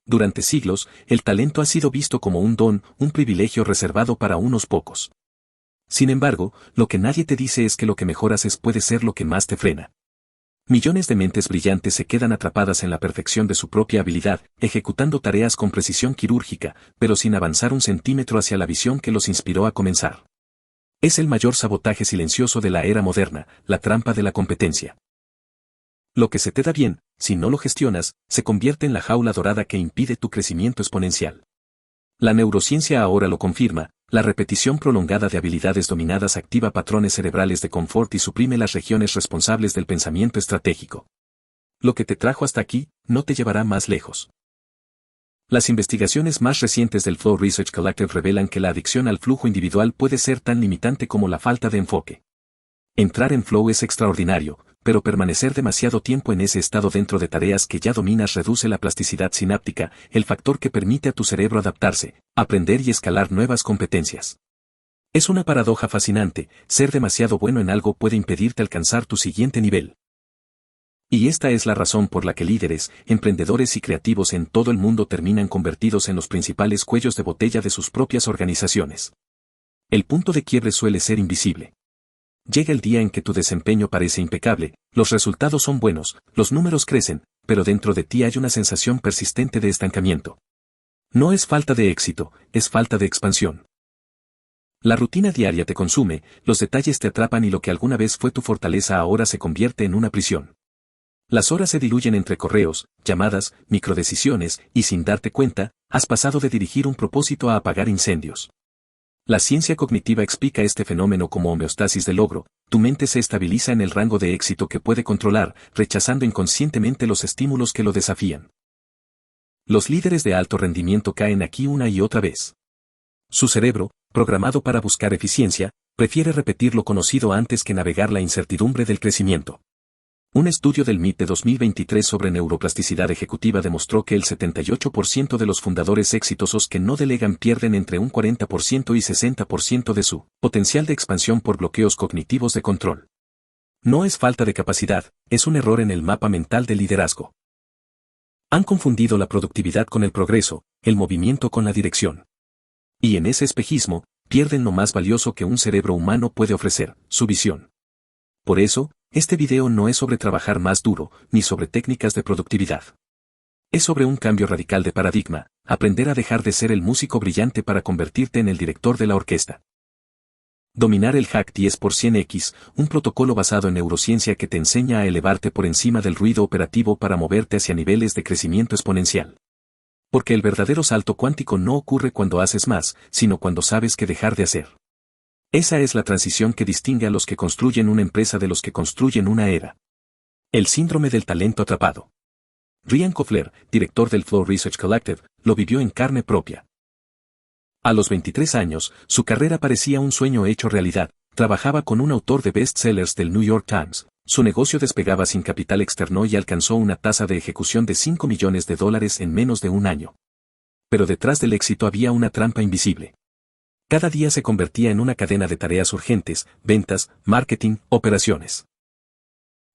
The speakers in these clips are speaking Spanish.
Durante siglos, el talento ha sido visto como un don, un privilegio reservado para unos pocos. Sin embargo, lo que nadie te dice es que lo que mejor haces puede ser lo que más te frena. Millones de mentes brillantes se quedan atrapadas en la perfección de su propia habilidad, ejecutando tareas con precisión quirúrgica, pero sin avanzar un centímetro hacia la visión que los inspiró a comenzar. Es el mayor sabotaje silencioso de la era moderna, la trampa de la competencia. Lo que se te da bien, si no lo gestionas, se convierte en la jaula dorada que impide tu crecimiento exponencial. La neurociencia ahora lo confirma, la repetición prolongada de habilidades dominadas activa patrones cerebrales de confort y suprime las regiones responsables del pensamiento estratégico. Lo que te trajo hasta aquí, no te llevará más lejos. Las investigaciones más recientes del Flow Research Collective revelan que la adicción al flujo individual puede ser tan limitante como la falta de enfoque. Entrar en flow es extraordinario, pero permanecer demasiado tiempo en ese estado dentro de tareas que ya dominas reduce la plasticidad sináptica, el factor que permite a tu cerebro adaptarse, aprender y escalar nuevas competencias. Es una paradoja fascinante, ser demasiado bueno en algo puede impedirte alcanzar tu siguiente nivel. Y esta es la razón por la que líderes, emprendedores y creativos en todo el mundo terminan convertidos en los principales cuellos de botella de sus propias organizaciones. El punto de quiebre suele ser invisible. Llega el día en que tu desempeño parece impecable, los resultados son buenos, los números crecen, pero dentro de ti hay una sensación persistente de estancamiento. No es falta de éxito, es falta de expansión. La rutina diaria te consume, los detalles te atrapan y lo que alguna vez fue tu fortaleza ahora se convierte en una prisión. Las horas se diluyen entre correos, llamadas, microdecisiones, y sin darte cuenta, has pasado de dirigir un propósito a apagar incendios. La ciencia cognitiva explica este fenómeno como homeostasis de logro, tu mente se estabiliza en el rango de éxito que puede controlar, rechazando inconscientemente los estímulos que lo desafían. Los líderes de alto rendimiento caen aquí una y otra vez. Su cerebro, programado para buscar eficiencia, prefiere repetir lo conocido antes que navegar la incertidumbre del crecimiento. Un estudio del MIT de 2023 sobre neuroplasticidad ejecutiva demostró que el 78% de los fundadores exitosos que no delegan pierden entre un 40% y 60% de su potencial de expansión por bloqueos cognitivos de control. No es falta de capacidad, es un error en el mapa mental del liderazgo. Han confundido la productividad con el progreso, el movimiento con la dirección. Y en ese espejismo, pierden lo más valioso que un cerebro humano puede ofrecer, su visión. Por eso, este video no es sobre trabajar más duro, ni sobre técnicas de productividad. Es sobre un cambio radical de paradigma, aprender a dejar de ser el músico brillante para convertirte en el director de la orquesta. Dominar el hack 10x100x, un protocolo basado en neurociencia que te enseña a elevarte por encima del ruido operativo para moverte hacia niveles de crecimiento exponencial. Porque el verdadero salto cuántico no ocurre cuando haces más, sino cuando sabes qué dejar de hacer. Esa es la transición que distingue a los que construyen una empresa de los que construyen una era. El síndrome del talento atrapado. Ryan Kofler, director del Flow Research Collective, lo vivió en carne propia. A los 23 años, su carrera parecía un sueño hecho realidad, trabajaba con un autor de bestsellers del New York Times, su negocio despegaba sin capital externo y alcanzó una tasa de ejecución de $5 millones en menos de un año. Pero detrás del éxito había una trampa invisible. Cada día se convertía en una cadena de tareas urgentes, ventas, marketing, operaciones.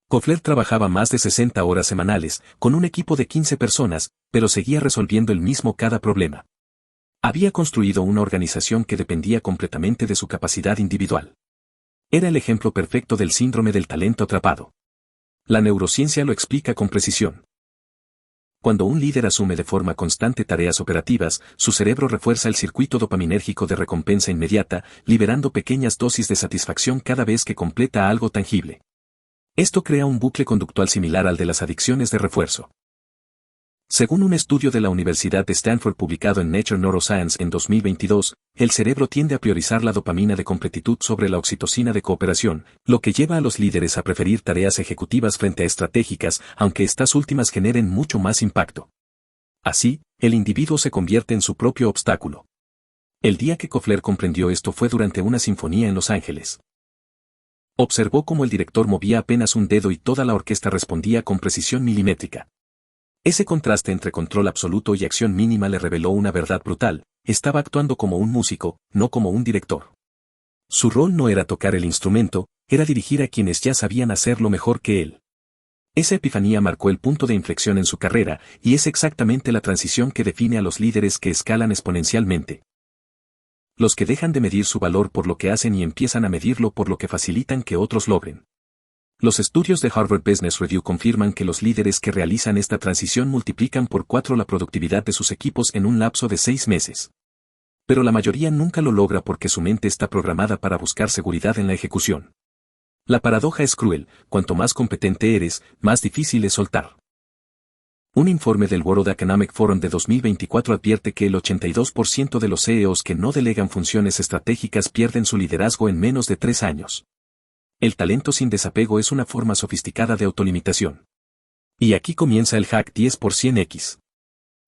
Kofler trabajaba más de 60 horas semanales, con un equipo de 15 personas, pero seguía resolviendo el mismo cada problema. Había construido una organización que dependía completamente de su capacidad individual. Era el ejemplo perfecto del síndrome del talento atrapado. La neurociencia lo explica con precisión. Cuando un líder asume de forma constante tareas operativas, su cerebro refuerza el circuito dopaminérgico de recompensa inmediata, liberando pequeñas dosis de satisfacción cada vez que completa algo tangible. Esto crea un bucle conductual similar al de las adicciones de refuerzo. Según un estudio de la Universidad de Stanford publicado en Nature Neuroscience en 2022, el cerebro tiende a priorizar la dopamina de completitud sobre la oxitocina de cooperación, lo que lleva a los líderes a preferir tareas ejecutivas frente a estratégicas, aunque estas últimas generen mucho más impacto. Así, el individuo se convierte en su propio obstáculo. El día que Kofler comprendió esto fue durante una sinfonía en Los Ángeles. Observó cómo el director movía apenas un dedo y toda la orquesta respondía con precisión milimétrica. Ese contraste entre control absoluto y acción mínima le reveló una verdad brutal: estaba actuando como un músico, no como un director. Su rol no era tocar el instrumento, era dirigir a quienes ya sabían hacerlo mejor que él. Esa epifanía marcó el punto de inflexión en su carrera, y es exactamente la transición que define a los líderes que escalan exponencialmente. Los que dejan de medir su valor por lo que hacen y empiezan a medirlo por lo que facilitan que otros logren. Los estudios de Harvard Business Review confirman que los líderes que realizan esta transición multiplican por 4 la productividad de sus equipos en un lapso de 6 meses. Pero la mayoría nunca lo logra porque su mente está programada para buscar seguridad en la ejecución. La paradoja es cruel: cuanto más competente eres, más difícil es soltar. Un informe del World Economic Forum de 2024 advierte que el 82% de los CEOs que no delegan funciones estratégicas pierden su liderazgo en menos de 3 años. El talento sin desapego es una forma sofisticada de autolimitación. Y aquí comienza el Hack 10%X.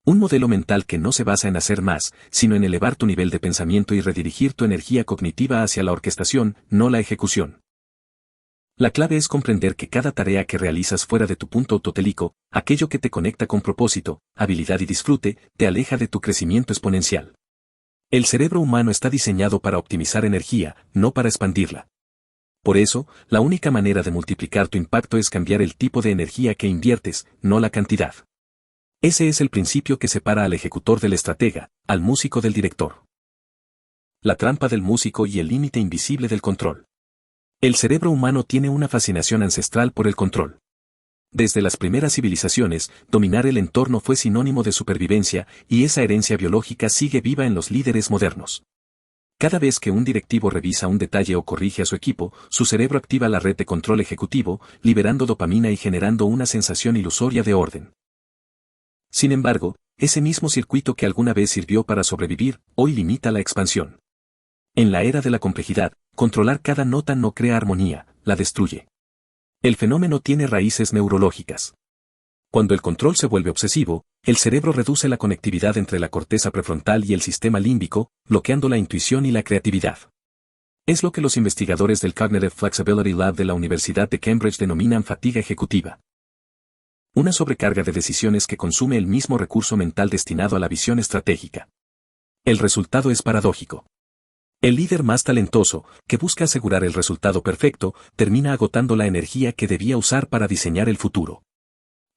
Un modelo mental que no se basa en hacer más, sino en elevar tu nivel de pensamiento y redirigir tu energía cognitiva hacia la orquestación, no la ejecución. La clave es comprender que cada tarea que realizas fuera de tu punto autotélico, aquello que te conecta con propósito, habilidad y disfrute, te aleja de tu crecimiento exponencial. El cerebro humano está diseñado para optimizar energía, no para expandirla. Por eso, la única manera de multiplicar tu impacto es cambiar el tipo de energía que inviertes, no la cantidad. Ese es el principio que separa al ejecutor del estratega, al músico del director. La trampa del músico y el límite invisible del control. El cerebro humano tiene una fascinación ancestral por el control. Desde las primeras civilizaciones, dominar el entorno fue sinónimo de supervivencia, y esa herencia biológica sigue viva en los líderes modernos. Cada vez que un directivo revisa un detalle o corrige a su equipo, su cerebro activa la red de control ejecutivo, liberando dopamina y generando una sensación ilusoria de orden. Sin embargo, ese mismo circuito que alguna vez sirvió para sobrevivir, hoy limita la expansión. En la era de la complejidad, controlar cada nota no crea armonía, la destruye. El fenómeno tiene raíces neurológicas. Cuando el control se vuelve obsesivo, el cerebro reduce la conectividad entre la corteza prefrontal y el sistema límbico, bloqueando la intuición y la creatividad. Es lo que los investigadores del Cognitive Flexibility Lab de la Universidad de Cambridge denominan fatiga ejecutiva. Una sobrecarga de decisiones que consume el mismo recurso mental destinado a la visión estratégica. El resultado es paradójico. El líder más talentoso, que busca asegurar el resultado perfecto, termina agotando la energía que debía usar para diseñar el futuro.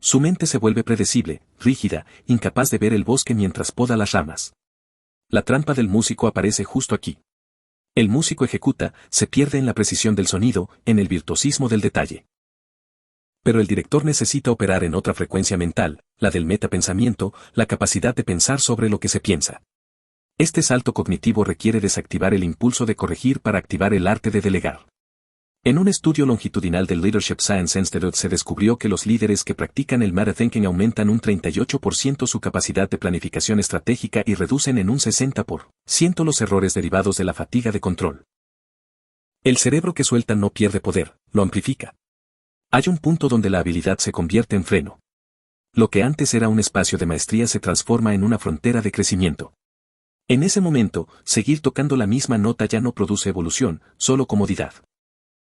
Su mente se vuelve predecible, rígida, incapaz de ver el bosque mientras poda las ramas. La trampa del músico aparece justo aquí. El músico ejecuta, se pierde en la precisión del sonido, en el virtuosismo del detalle. Pero el director necesita operar en otra frecuencia mental, la del metapensamiento, la capacidad de pensar sobre lo que se piensa. Este salto cognitivo requiere desactivar el impulso de corregir para activar el arte de delegar. En un estudio longitudinal del Leadership Science Institute se descubrió que los líderes que practican el metathinking aumentan un 38% su capacidad de planificación estratégica y reducen en un 60% los errores derivados de la fatiga de control. El cerebro que suelta no pierde poder, lo amplifica. Hay un punto donde la habilidad se convierte en freno. Lo que antes era un espacio de maestría se transforma en una frontera de crecimiento. En ese momento, seguir tocando la misma nota ya no produce evolución, solo comodidad.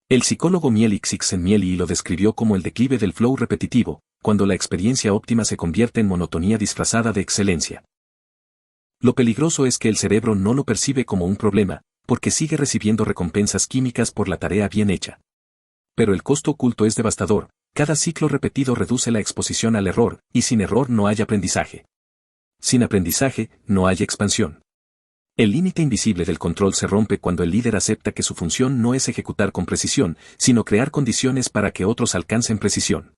El psicólogo Mieli Csikszentmihalyi lo describió como el declive del flow repetitivo, cuando la experiencia óptima se convierte en monotonía disfrazada de excelencia. Lo peligroso es que el cerebro no lo percibe como un problema, porque sigue recibiendo recompensas químicas por la tarea bien hecha. Pero el costo oculto es devastador: cada ciclo repetido reduce la exposición al error, y sin error no hay aprendizaje. Sin aprendizaje, no hay expansión. El límite invisible del control se rompe cuando el líder acepta que su función no es ejecutar con precisión, sino crear condiciones para que otros alcancen precisión.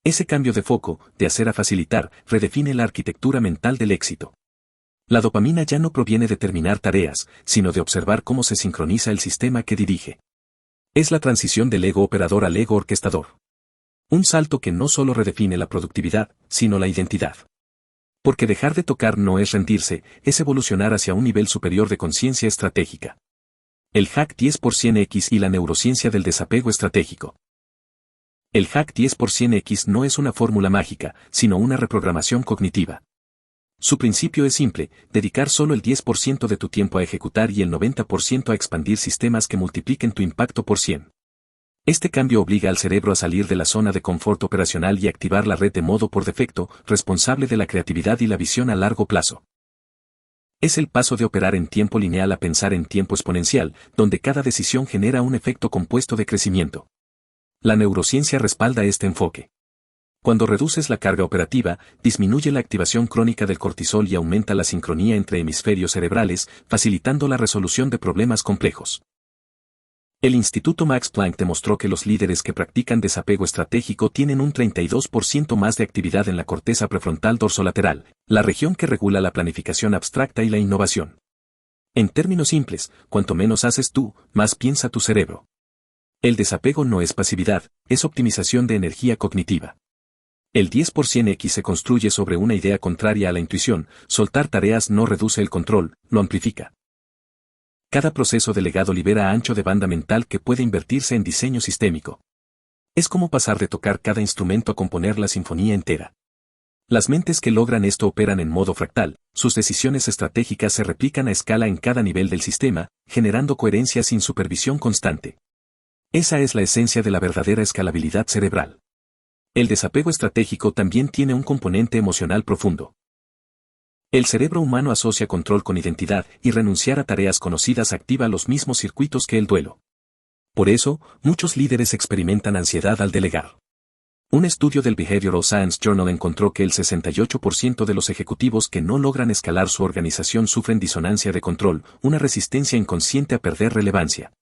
Ese cambio de foco, de hacer a facilitar, redefine la arquitectura mental del éxito. La dopamina ya no proviene de terminar tareas, sino de observar cómo se sincroniza el sistema que dirige. Es la transición del ego operador al ego orquestador. Un salto que no solo redefine la productividad, sino la identidad. Porque dejar de tocar no es rendirse, es evolucionar hacia un nivel superior de conciencia estratégica. El Hack 10%X y la neurociencia del desapego estratégico. El Hack 10%X no es una fórmula mágica, sino una reprogramación cognitiva. Su principio es simple: dedicar solo el 10% de tu tiempo a ejecutar y el 90% a expandir sistemas que multipliquen tu impacto por 100. Este cambio obliga al cerebro a salir de la zona de confort operacional y activar la red de modo por defecto, responsable de la creatividad y la visión a largo plazo. Es el paso de operar en tiempo lineal a pensar en tiempo exponencial, donde cada decisión genera un efecto compuesto de crecimiento. La neurociencia respalda este enfoque. Cuando reduces la carga operativa, disminuye la activación crónica del cortisol y aumenta la sincronía entre hemisferios cerebrales, facilitando la resolución de problemas complejos. El Instituto Max Planck demostró que los líderes que practican desapego estratégico tienen un 32% más de actividad en la corteza prefrontal dorsolateral, la región que regula la planificación abstracta y la innovación. En términos simples, cuanto menos haces tú, más piensa tu cerebro. El desapego no es pasividad, es optimización de energía cognitiva. El 10% se construye sobre una idea contraria a la intuición, soltar tareas no reduce el control, lo amplifica. Cada proceso delegado libera ancho de banda mental que puede invertirse en diseño sistémico. Es como pasar de tocar cada instrumento a componer la sinfonía entera. Las mentes que logran esto operan en modo fractal, sus decisiones estratégicas se replican a escala en cada nivel del sistema, generando coherencia sin supervisión constante. Esa es la esencia de la verdadera escalabilidad cerebral. El desapego estratégico también tiene un componente emocional profundo. El cerebro humano asocia control con identidad y renunciar a tareas conocidas activa los mismos circuitos que el duelo. Por eso, muchos líderes experimentan ansiedad al delegar. Un estudio del Behavioral Science Journal encontró que el 68% de los ejecutivos que no logran escalar su organización sufren disonancia de control, una resistencia inconsciente a perder relevancia.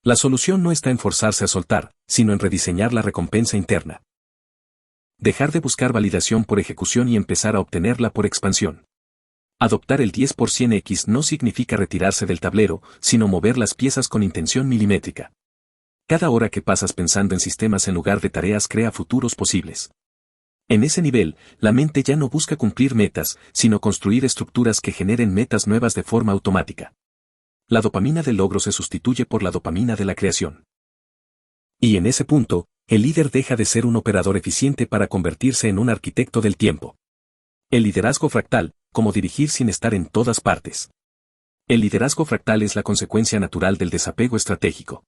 La solución no está en forzarse a soltar, sino en rediseñar la recompensa interna. Dejar de buscar validación por ejecución y empezar a obtenerla por expansión. Adoptar el 10% no significa retirarse del tablero, sino mover las piezas con intención milimétrica. Cada hora que pasas pensando en sistemas en lugar de tareas crea futuros posibles. En ese nivel, la mente ya no busca cumplir metas, sino construir estructuras que generen metas nuevas de forma automática. La dopamina del logro se sustituye por la dopamina de la creación. Y en ese punto, el líder deja de ser un operador eficiente para convertirse en un arquitecto del tiempo. El liderazgo fractal, como dirigir sin estar en todas partes. El liderazgo fractal es la consecuencia natural del desapego estratégico.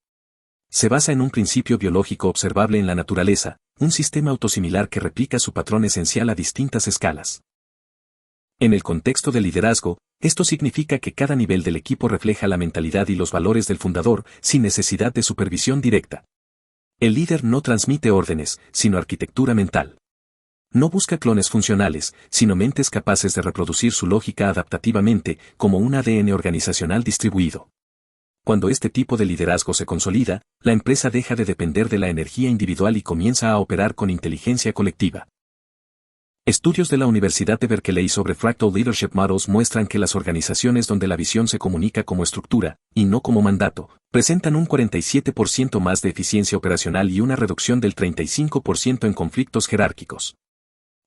Se basa en un principio biológico observable en la naturaleza, un sistema autosimilar que replica su patrón esencial a distintas escalas. En el contexto del liderazgo, esto significa que cada nivel del equipo refleja la mentalidad y los valores del fundador, sin necesidad de supervisión directa. El líder no transmite órdenes, sino arquitectura mental. No busca clones funcionales, sino mentes capaces de reproducir su lógica adaptativamente, como un ADN organizacional distribuido. Cuando este tipo de liderazgo se consolida, la empresa deja de depender de la energía individual y comienza a operar con inteligencia colectiva. Estudios de la Universidad de Berkeley sobre Fractal Leadership Models muestran que las organizaciones donde la visión se comunica como estructura, y no como mandato, presentan un 47% más de eficiencia operacional y una reducción del 35% en conflictos jerárquicos.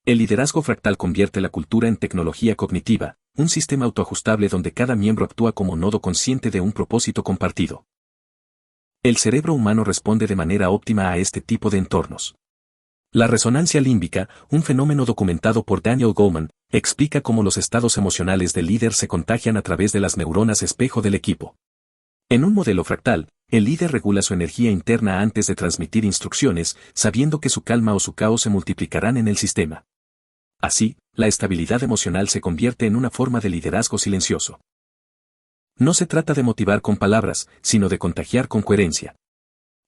El liderazgo fractal convierte la cultura en tecnología cognitiva, un sistema autoajustable donde cada miembro actúa como nodo consciente de un propósito compartido. El cerebro humano responde de manera óptima a este tipo de entornos. La resonancia límbica, un fenómeno documentado por Daniel Goleman, explica cómo los estados emocionales del líder se contagian a través de las neuronas espejo del equipo. En un modelo fractal, el líder regula su energía interna antes de transmitir instrucciones, sabiendo que su calma o su caos se multiplicarán en el sistema. Así, la estabilidad emocional se convierte en una forma de liderazgo silencioso. No se trata de motivar con palabras, sino de contagiar con coherencia.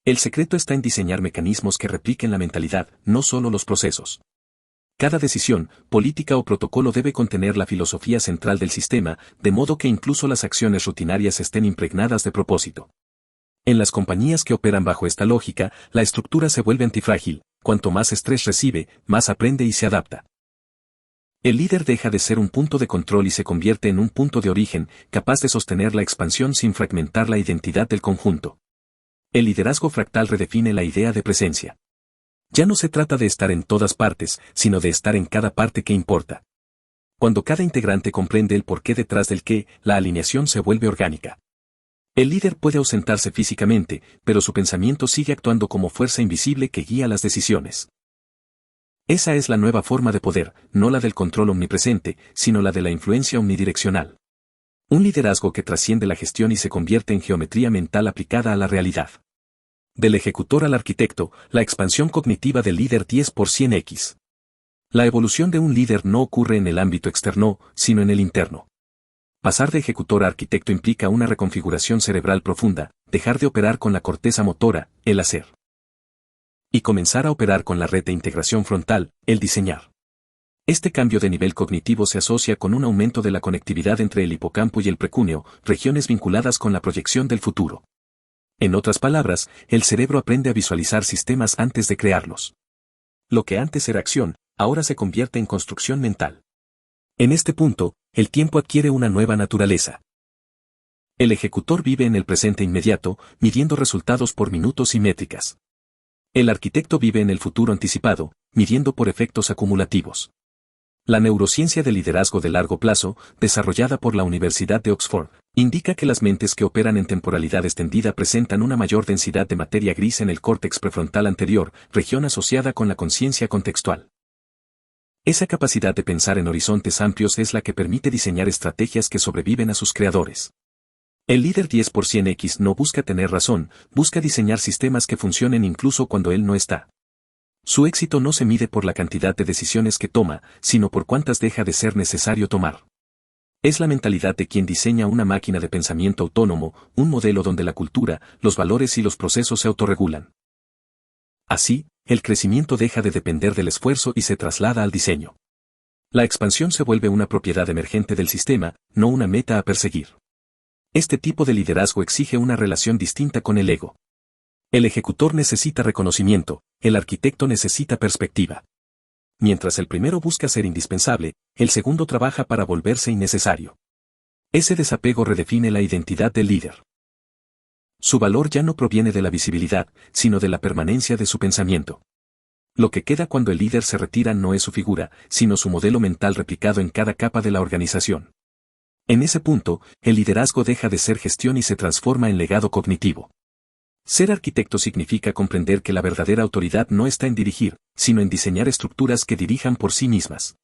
El secreto está en diseñar mecanismos que repliquen la mentalidad, no solo los procesos. Cada decisión, política o protocolo debe contener la filosofía central del sistema, de modo que incluso las acciones rutinarias estén impregnadas de propósito. En las compañías que operan bajo esta lógica, la estructura se vuelve antifrágil, cuanto más estrés recibe, más aprende y se adapta. El líder deja de ser un punto de control y se convierte en un punto de origen, capaz de sostener la expansión sin fragmentar la identidad del conjunto. El liderazgo fractal redefine la idea de presencia. Ya no se trata de estar en todas partes, sino de estar en cada parte que importa. Cuando cada integrante comprende el porqué detrás del qué, la alineación se vuelve orgánica. El líder puede ausentarse físicamente, pero su pensamiento sigue actuando como fuerza invisible que guía las decisiones. Esa es la nueva forma de poder, no la del control omnipresente, sino la de la influencia omnidireccional. Un liderazgo que trasciende la gestión y se convierte en geometría mental aplicada a la realidad. Del ejecutor al arquitecto, la expansión cognitiva del líder 10%. La evolución de un líder no ocurre en el ámbito externo, sino en el interno. Pasar de ejecutor a arquitecto implica una reconfiguración cerebral profunda, dejar de operar con la corteza motora, el hacer. y comenzar a operar con la red de integración frontal, el diseñar. Este cambio de nivel cognitivo se asocia con un aumento de la conectividad entre el hipocampo y el precúneo, regiones vinculadas con la proyección del futuro. En otras palabras, el cerebro aprende a visualizar sistemas antes de crearlos. Lo que antes era acción, ahora se convierte en construcción mental. En este punto, el tiempo adquiere una nueva naturaleza. El ejecutor vive en el presente inmediato, midiendo resultados por minutos y métricas. El arquitecto vive en el futuro anticipado, midiendo por efectos acumulativos. La neurociencia del liderazgo de largo plazo, desarrollada por la Universidad de Oxford, indica que las mentes que operan en temporalidad extendida presentan una mayor densidad de materia gris en el córtex prefrontal anterior, región asociada con la conciencia contextual. Esa capacidad de pensar en horizontes amplios es la que permite diseñar estrategias que sobreviven a sus creadores. El líder 10% no busca tener razón, busca diseñar sistemas que funcionen incluso cuando él no está. Su éxito no se mide por la cantidad de decisiones que toma, sino por cuántas deja de ser necesario tomar. Es la mentalidad de quien diseña una máquina de pensamiento autónomo, un modelo donde la cultura, los valores y los procesos se autorregulan. Así, el crecimiento deja de depender del esfuerzo y se traslada al diseño. La expansión se vuelve una propiedad emergente del sistema, no una meta a perseguir. Este tipo de liderazgo exige una relación distinta con el ego. El ejecutor necesita reconocimiento, el arquitecto necesita perspectiva. Mientras el primero busca ser indispensable, el segundo trabaja para volverse innecesario. Ese desapego redefine la identidad del líder. Su valor ya no proviene de la visibilidad, sino de la permanencia de su pensamiento. Lo que queda cuando el líder se retira no es su figura, sino su modelo mental replicado en cada capa de la organización. En ese punto, el liderazgo deja de ser gestión y se transforma en legado cognitivo. Ser arquitecto significa comprender que la verdadera autoridad no está en dirigir, sino en diseñar estructuras que dirijan por sí mismas.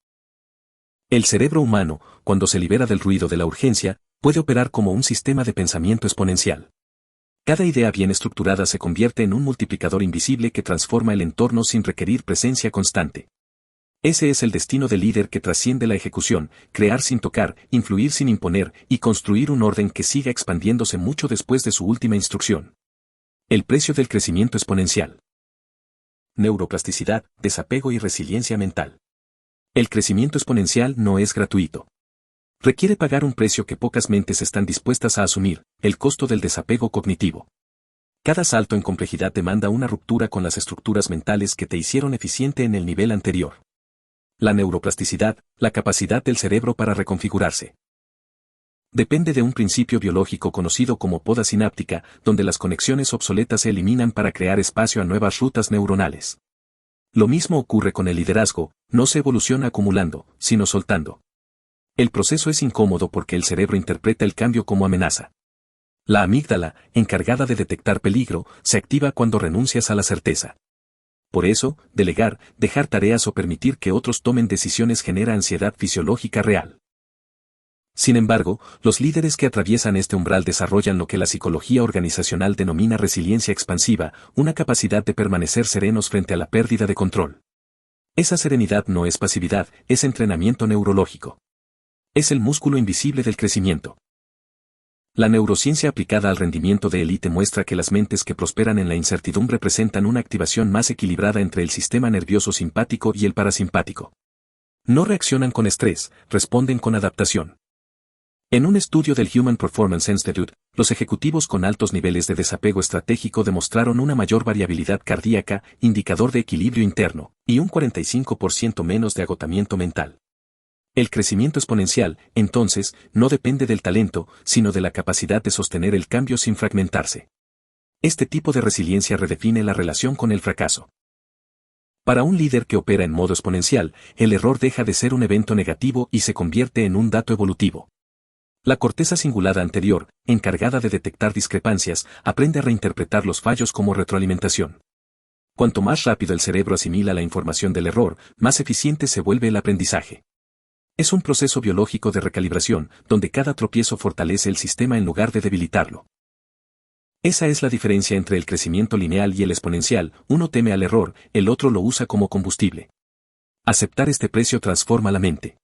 El cerebro humano, cuando se libera del ruido de la urgencia, puede operar como un sistema de pensamiento exponencial. Cada idea bien estructurada se convierte en un multiplicador invisible que transforma el entorno sin requerir presencia constante. Ese es el destino del líder que trasciende la ejecución, crear sin tocar, influir sin imponer y construir un orden que siga expandiéndose mucho después de su última instrucción. El precio del crecimiento exponencial. Neuroplasticidad, desapego y resiliencia mental. El crecimiento exponencial no es gratuito. Requiere pagar un precio que pocas mentes están dispuestas a asumir, el costo del desapego cognitivo. Cada salto en complejidad demanda una ruptura con las estructuras mentales que te hicieron eficiente en el nivel anterior. La neuroplasticidad, la capacidad del cerebro para reconfigurarse. Depende de un principio biológico conocido como poda sináptica, donde las conexiones obsoletas se eliminan para crear espacio a nuevas rutas neuronales. Lo mismo ocurre con el liderazgo, no se evoluciona acumulando, sino soltando. El proceso es incómodo porque el cerebro interpreta el cambio como amenaza. La amígdala, encargada de detectar peligro, se activa cuando renuncias a la certeza. Por eso, delegar, dejar tareas o permitir que otros tomen decisiones genera ansiedad fisiológica real. Sin embargo, los líderes que atraviesan este umbral desarrollan lo que la psicología organizacional denomina resiliencia expansiva, una capacidad de permanecer serenos frente a la pérdida de control. Esa serenidad no es pasividad, es entrenamiento neurológico. Es el músculo invisible del crecimiento. La neurociencia aplicada al rendimiento de élite muestra que las mentes que prosperan en la incertidumbre presentan una activación más equilibrada entre el sistema nervioso simpático y el parasimpático. No reaccionan con estrés, responden con adaptación. En un estudio del Human Performance Institute, los ejecutivos con altos niveles de desapego estratégico demostraron una mayor variabilidad cardíaca, indicador de equilibrio interno, y un 45% menos de agotamiento mental. El crecimiento exponencial, entonces, no depende del talento, sino de la capacidad de sostener el cambio sin fragmentarse. Este tipo de resiliencia redefine la relación con el fracaso. Para un líder que opera en modo exponencial, el error deja de ser un evento negativo y se convierte en un dato evolutivo. La corteza cingulada anterior, encargada de detectar discrepancias, aprende a reinterpretar los fallos como retroalimentación. Cuanto más rápido el cerebro asimila la información del error, más eficiente se vuelve el aprendizaje. Es un proceso biológico de recalibración, donde cada tropiezo fortalece el sistema en lugar de debilitarlo. Esa es la diferencia entre el crecimiento lineal y el exponencial, uno teme al error, el otro lo usa como combustible. Aceptar este precio transforma la mente.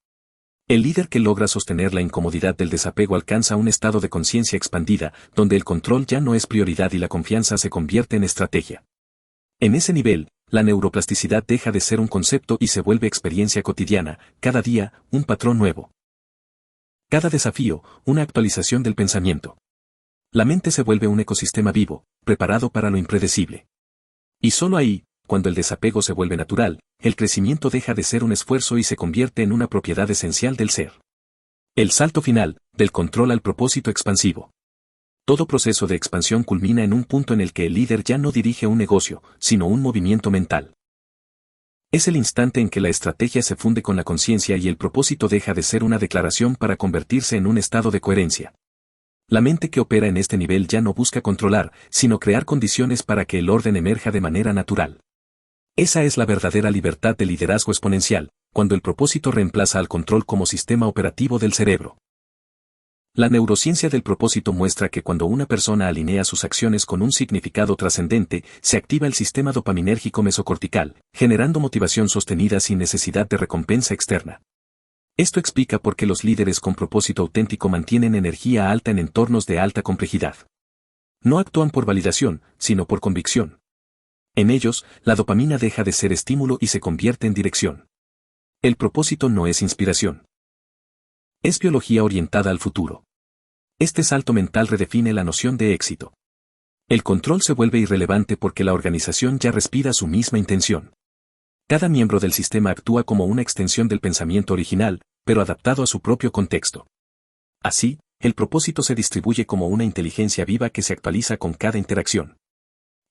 El líder que logra sostener la incomodidad del desapego alcanza un estado de conciencia expandida, donde el control ya no es prioridad y la confianza se convierte en estrategia. En ese nivel, La neuroplasticidad deja de ser un concepto y se vuelve experiencia cotidiana, cada día, un patrón nuevo. Cada desafío, una actualización del pensamiento. La mente se vuelve un ecosistema vivo, preparado para lo impredecible. Y solo ahí, cuando el desapego se vuelve natural, el crecimiento deja de ser un esfuerzo y se convierte en una propiedad esencial del ser. El salto final, del control al propósito expansivo. Todo proceso de expansión culmina en un punto en el que el líder ya no dirige un negocio, sino un movimiento mental. Es el instante en que la estrategia se funde con la conciencia y el propósito deja de ser una declaración para convertirse en un estado de coherencia. La mente que opera en este nivel ya no busca controlar, sino crear condiciones para que el orden emerja de manera natural. Esa es la verdadera libertad del liderazgo exponencial, cuando el propósito reemplaza al control como sistema operativo del cerebro. La neurociencia del propósito muestra que cuando una persona alinea sus acciones con un significado trascendente, se activa el sistema dopaminérgico mesocortical, generando motivación sostenida sin necesidad de recompensa externa. Esto explica por qué los líderes con propósito auténtico mantienen energía alta en entornos de alta complejidad. No actúan por validación, sino por convicción. En ellos, la dopamina deja de ser estímulo y se convierte en dirección. El propósito no es inspiración. Es biología orientada al futuro. Este salto mental redefine la noción de éxito. El control se vuelve irrelevante porque la organización ya respira su misma intención. Cada miembro del sistema actúa como una extensión del pensamiento original, pero adaptado a su propio contexto. Así, el propósito se distribuye como una inteligencia viva que se actualiza con cada interacción.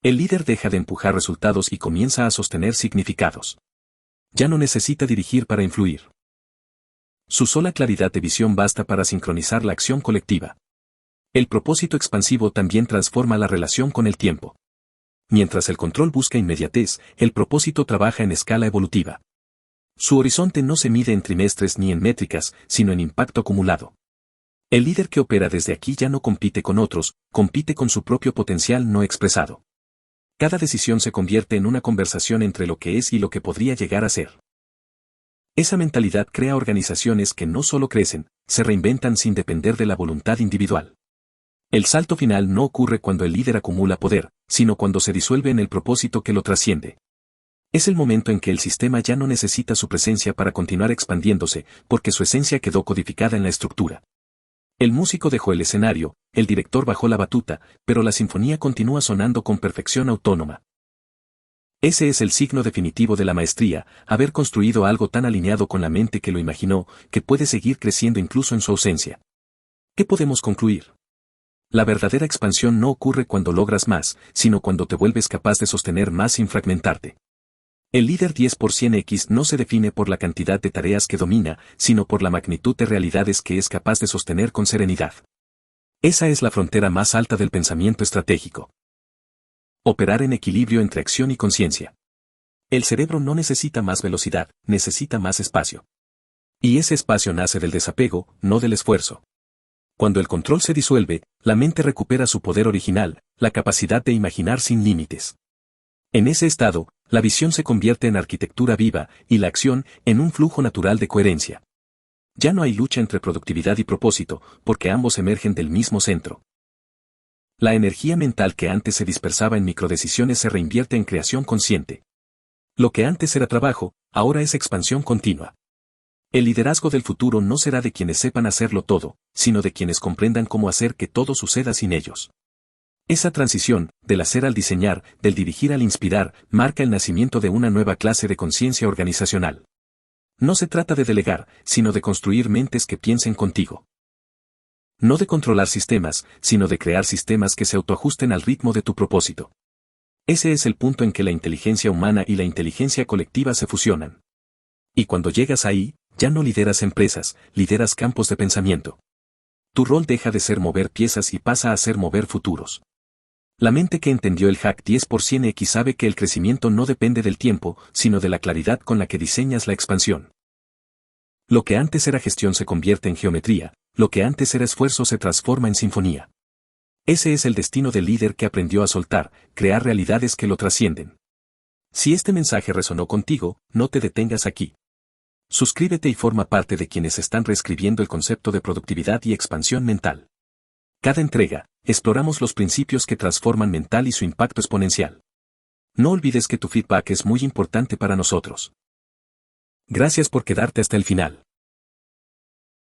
El líder deja de empujar resultados y comienza a sostener significados. Ya no necesita dirigir para influir. Su sola claridad de visión basta para sincronizar la acción colectiva. El propósito expansivo también transforma la relación con el tiempo. Mientras el control busca inmediatez, el propósito trabaja en escala evolutiva. Su horizonte no se mide en trimestres ni en métricas, sino en impacto acumulado. El líder que opera desde aquí ya no compite con otros, compite con su propio potencial no expresado. Cada decisión se convierte en una conversación entre lo que es y lo que podría llegar a ser. Esa mentalidad crea organizaciones que no solo crecen, se reinventan sin depender de la voluntad individual. El salto final no ocurre cuando el líder acumula poder, sino cuando se disuelve en el propósito que lo trasciende. Es el momento en que el sistema ya no necesita su presencia para continuar expandiéndose, porque su esencia quedó codificada en la estructura. El músico dejó el escenario, el director bajó la batuta, pero la sinfonía continúa sonando con perfección autónoma. Ese es el signo definitivo de la maestría, haber construido algo tan alineado con la mente que lo imaginó, que puede seguir creciendo incluso en su ausencia. ¿Qué podemos concluir? La verdadera expansión no ocurre cuando logras más, sino cuando te vuelves capaz de sostener más sin fragmentarte. El líder 10%X no se define por la cantidad de tareas que domina, sino por la magnitud de realidades que es capaz de sostener con serenidad. Esa es la frontera más alta del pensamiento estratégico. Operar en equilibrio entre acción y conciencia. El cerebro no necesita más velocidad, necesita más espacio. Y ese espacio nace del desapego, no del esfuerzo. Cuando el control se disuelve, la mente recupera su poder original, la capacidad de imaginar sin límites. En ese estado, la visión se convierte en arquitectura viva, y la acción, en un flujo natural de coherencia. Ya no hay lucha entre productividad y propósito, porque ambos emergen del mismo centro. La energía mental que antes se dispersaba en microdecisiones se reinvierte en creación consciente. Lo que antes era trabajo, ahora es expansión continua. El liderazgo del futuro no será de quienes sepan hacerlo todo, sino de quienes comprendan cómo hacer que todo suceda sin ellos. Esa transición, del hacer al diseñar, del dirigir al inspirar, marca el nacimiento de una nueva clase de conciencia organizacional. No se trata de delegar, sino de construir mentes que piensen contigo. No de controlar sistemas, sino de crear sistemas que se autoajusten al ritmo de tu propósito. Ese es el punto en que la inteligencia humana y la inteligencia colectiva se fusionan. Y cuando llegas ahí, ya no lideras empresas, lideras campos de pensamiento. Tu rol deja de ser mover piezas y pasa a ser mover futuros. La mente que entendió el hack 10%X sabe que el crecimiento no depende del tiempo, sino de la claridad con la que diseñas la expansión. Lo que antes era gestión se convierte en geometría, lo que antes era esfuerzo se transforma en sinfonía. Ese es el destino del líder que aprendió a soltar, crear realidades que lo trascienden. Si este mensaje resonó contigo, no te detengas aquí. Suscríbete y forma parte de quienes están reescribiendo el concepto de productividad y expansión mental. Cada entrega, exploramos los principios que transforman mental y su impacto exponencial. No olvides que tu feedback es muy importante para nosotros. Gracias por quedarte hasta el final.